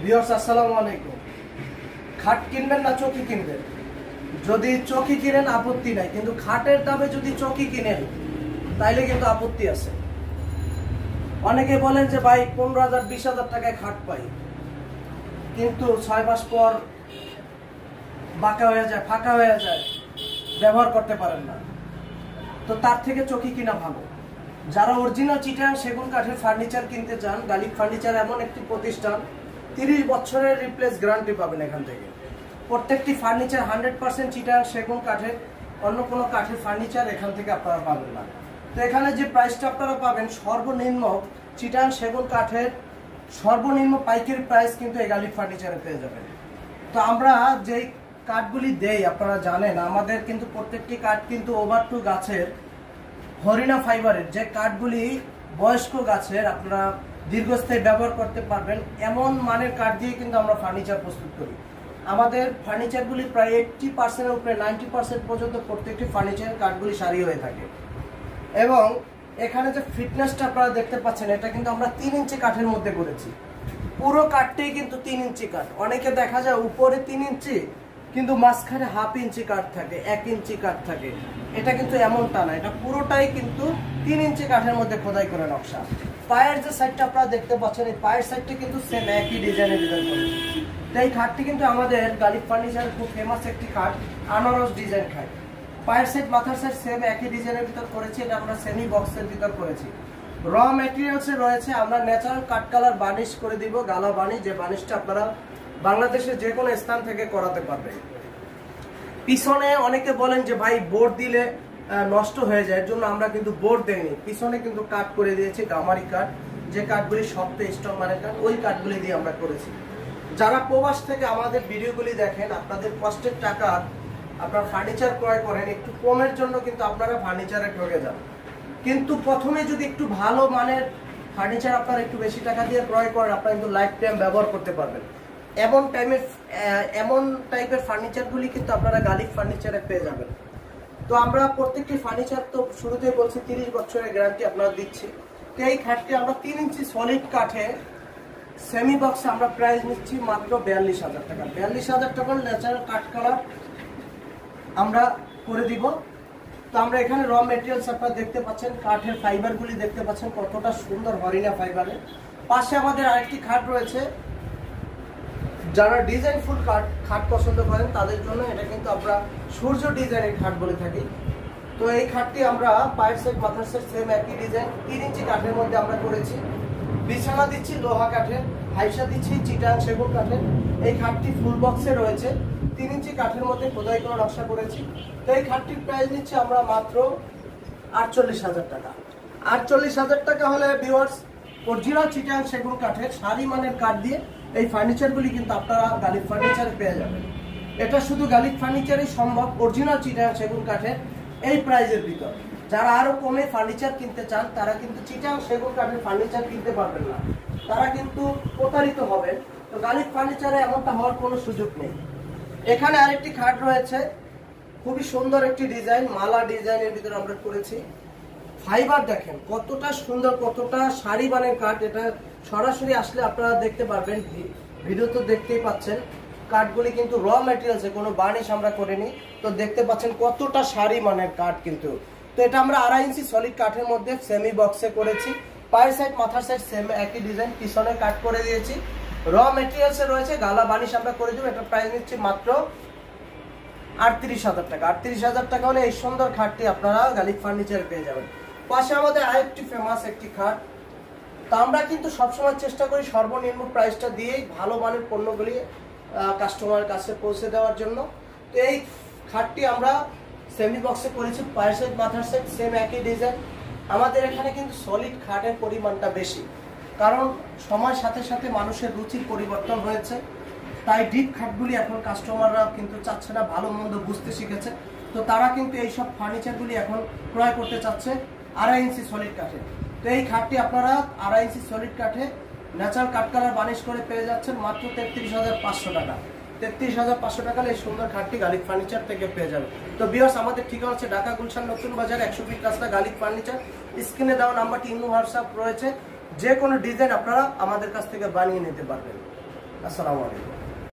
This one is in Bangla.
ভিউয়ার্স আসসালামু আলাইকুম। খাট কিনবেন না চৌকি কিনবেন? যদি চৌকি কিনেন আপত্তি নাই, কিন্তু খাটের দামে যদি চৌকি কিনেন তাইলে কিন্তু আপত্তি আছে। অনেকে বলেন যে ভাই 15,000 20,000 টাকায় খাট পাই, কিন্তু 6 মাস পর বাঁকা হয়ে যায়, ফাঁকা হয়ে যায়, ব্যবহার করতে পারেন না। তো তার থেকে চৌকি কিনা ভালো। যারা অরিজিনাল চিটাগাং সেগুন কাঠের ফার্নিচার কিনতে চান, গালিব ফার্নিচার এমন একটি প্রতিষ্ঠান, 30 বছরের রিপ্লেস গ্যারান্টি পাবেন এখান থেকে। প্রত্যেকটি ফার্নিচার 100% চিটাগাং সেগুন কাঠের, অন্য কোনো কাঠের ফার্নিচার এখান থেকে আপনারা পাবেন না। তো এখানে যে প্রাইসটা আপনারা পাবেন সর্বনিম্ন চিটাগাং সেগুন কাঠের সর্বনিম্ন পাইকারি প্রাইস কিন্তু এই গালিব ফার্নিচারে পেয়ে যাবেন। তো আমরা যেই কাঠগুলি দেই আপনারা জানেন, আমাদের কিন্তু প্রত্যেকটি কাঠ কিন্তু ওভার2 গাছের হরিণা ফাইবারের, যে কাঠগুলি বয়স্ক গাছের, আপনারা দীর্ঘস্থায়ী ব্যবহার করতে পারবেন এমন মানের কাঠ দিয়ে কিন্তু আমরা ফার্নিচার প্রস্তুত করি। আমাদের ফার্নিচারগুলি প্রায় 80%-এর উপরে 90% পর্যন্ত প্রত্যেকটি ফার্নিচারের কাঠগুলি সারি হয়ে থাকে। এবং এখানে যে ফিটনেসটা আপনারা দেখতে পাচ্ছেন, এটা কিন্তু আমরা 3 ইঞ্চি কাঠের মধ্যে করেছি। পুরো কাঠটাই কিন্তু 3 ইঞ্চি কাঠ। অনেকে দেখা যায় উপরে 3 ইঞ্চি কিন্তু মাঝখানে হাফ ইঞ্চি কাঠ থাকে, 1 ইঞ্চি কাঠ থাকে। এটা কিন্তু এমনটা না, এটা পুরোটাই কিন্তু 3 ইঞ্চি কাঠের মধ্যে খোদাই করে নকশা। পায়ের যে সাইডটা আপনারা দেখতে পাচ্ছেন, এই পায়ের সাইডটা কিন্তু সেম একই ডিজাইনের ডিজাইন করেছে। তো এই খাটটি কিন্তু আমাদের গালিব ফার্নিচারের খুব ফেমাস একটি খাট, আনারস ডিজাইন খাট। পায়ের সাইড মাথার সাইড সেম একই ডিজাইনের ভিতর করেছি। এটা আমরা সেমি বক্সের ভিতর করেছি। র ম্যাটেরিয়ালসে রয়েছে আমরা ন্যাচারাল কাট কালার বার্নিশ করে দিব, গালা বার্নিশ, যে বার্নিশটা আপনারা বাংলাদেশের যে কোনো স্থান থেকে করাতে পারবেন। পিছনে অনেকে বলেন যে ভাই বোর্ড দিলে নষ্ট হয়ে যায়, এর জন্য আমরা কিন্তু বোর্ড দেইনি। পিছনে কিন্তু কাট করে দিয়েছি গামারি কাঠ, যে কাঠগুলি শক্ত স্ট্রং মানের কাঠ, ওই কাঠগুলি দিয়ে আমরা করেছি। যারা প্রবাস থেকে আমাদের ভিডিওগুলি দেখেন, আপনাদের কষ্টের টাকা আপনার ফার্নিচার ক্রয় করেন, একটু কমের জন্য কিন্তু আপনারা ফার্নিচারে ঠকে যান। কিন্তু প্রথমে যদি একটু ভালো মানের ফার্নিচার আপনারা একটু বেশি টাকা দিয়ে ক্রয় করেন, আপনারা কিন্তু লাইফ টাইম ব্যবহার করতে পারবেন। এমন টাইপের ফার্নিচারগুলি কিন্তু আপনারা গালিব ফার্নিচারে পেয়ে যাবেন। তো আমরা প্রত্যেকটি ফার্নিচার তো শুরুতেই বলছি 30 বছরের গ্যারান্টি আপনারা দিচ্ছি। তো এই খাটটি আমরা 3 ইঞ্চি সলিড কাঠে সেমি বক্সে আমরা প্রাইস নিচ্ছি মাত্র 42,000 টাকা। 42,000 টাকার ন্যাচারাল কাঠ কালার আমরা করে দিব। তো আমরা এখানে র মেটেরিয়ালস আপনারা দেখতে পাচ্ছেন, কাঠের ফাইবারগুলি দেখতে পাচ্ছেন কতটা সুন্দর হরিণা ফাইবারের। পাশে আমাদের আরেকটি খাট রয়েছে, যারা ডিজাইন ফুল খাট পছন্দ করেন তাদের জন্য এটা কিন্তু আমরা সূর্য ডিজাইনের খাট বলে থাকি। তো এই খাটটি আমরা পায়ের সাইড মাথার সাইড সেম একই ডিজাইন 3 ইঞ্চি কাঠের মধ্যে আমরা করেছি। বিছানা দিচ্ছি লোহা কাঠের, হাইসা দিচ্ছি চিটাগাং সেগুন কাঠের। এই খাটটি ফুল বক্সে রয়েছে, 3 ইঞ্চি কাঠের মধ্যে খোদাই করে নকশা করেছি। তো এই খাটটির প্রাইস নিচ্ছি আমরা মাত্র 48,000 টাকা। 48,000 টাকা হলে ভিউয়ার্স অরিজিনাল চিটাগাং সেগুন কাঠের সারি মানের কাঠ দিয়ে এই ফার্নিচারগুলি কিন্তু আপনারা গালিব ফার্নিচারে পেয়ে যাবেন। এটা শুধু গালিব ফার্নিচারই সম্ভব, অরিজিনাল চিটাগাং সেগুন কাঠের এই প্রাইজের ভিতর। যারা আরো কমে ফার্নিচার কিনতে চান তারা কিন্তু চিটাগাং সেগুন কাঠের ফার্নিচার কিনতে পারবেন না, তারা কিন্তু প্রতারিত হবেন। তো গালিব ফার্নিচারে এমনটা হওয়ার কোনো সুযোগ নেই। এখানে আরেকটি খাট রয়েছে, খুবই সুন্দর একটি ডিজাইন, মালা ডিজাইনের ভিতরে আমরা করেছি। ফাইবার দেখেন কতটা সুন্দর, কতটা সারি মানের কাঠ। এটা সরাসরি আসলে আপনারা দেখতে পারবেন, ভিডিও তো দেখতেই পাচ্ছেন। কাঠগুলি কিন্তু র ম্যাটেরিয়ালসে, কোনো বার্নিশ আমরা করিনি। তো দেখতে পাচ্ছেন কতটা সারি মানের কাঠ কিন্তু। তো এটা আমরা 2.5 ইঞ্চি সলিড কাঠের মধ্যে সেমি বক্সে করেছি। পায়ের সাইড মাথার সাইড সেম একই ডিজাইন, পিছনে কাট করে দিয়েছি। র ম্যাটেরিয়ালসে রয়েছে, গালা বার্নিশ আমরা করে দেবো। এটা প্রাইস নিচ্ছি মাত্র 38,000 টাকা। 38,000 টাকা হলে এই সুন্দর খাটটি আপনারা গালিব ফার্নিচার পেয়ে যাবেন। পাশে আমাদের আরেকটি ফেমাস একটি খাট। তো আমরা কিন্তু সবসময় চেষ্টা করি সর্বনিম্ন প্রাইসটা দিয়েই ভালো মানের পণ্যগুলি কাস্টমারের কাছে পৌঁছে দেওয়ার জন্য। তো এই খাটটি আমরা সেমি বক্সে করেছি, পায়ের সাইড মাথার সাইড সেম একই ডিজাইন। আমাদের এখানে কিন্তু সলিড খাটের পরিমাণটা বেশি, কারণ সময়ের সাথে সাথে মানুষের রুচির পরিবর্তন হয়েছে। তাই ডিপ খাটগুলি এখন কাস্টমাররা কিন্তু চাচ্ছে না, ভালো মন্দ বুঝতে শিখেছে। তো তারা কিন্তু এইসব ফার্নিচারগুলি এখন ক্রয় করতে চাচ্ছে 2.5 ইঞ্চি সলিড কাঠে। তো এই খাটটি আপনারা 2.5 ইঞ্চি সলিড কাঠে ন্যাচারাল কাঠ কালার বার্নিশ করে পেয়ে যাচ্ছেন মাত্র 33,500 টাকা। 33,500 টাকা এই সুন্দর খাটটি গালিব ফার্নিচার থেকে পেয়ে যাবেন। তো ভিউয়ার্স আমাদের ঠিকানা হচ্ছে ঢাকা গুলশান নতুন বাজার 100 ফিট রাস্তা, গালিব ফার্নিচার। স্ক্রিনে দেওয়া নাম্বারটি ইমো হোয়াটসঅ্যাপ রয়েছে, যে কোনো ডিজাইন আপনারা আমাদের কাছ থেকে বানিয়ে নিতে পারবেন। আসসালামু আলাইকুম।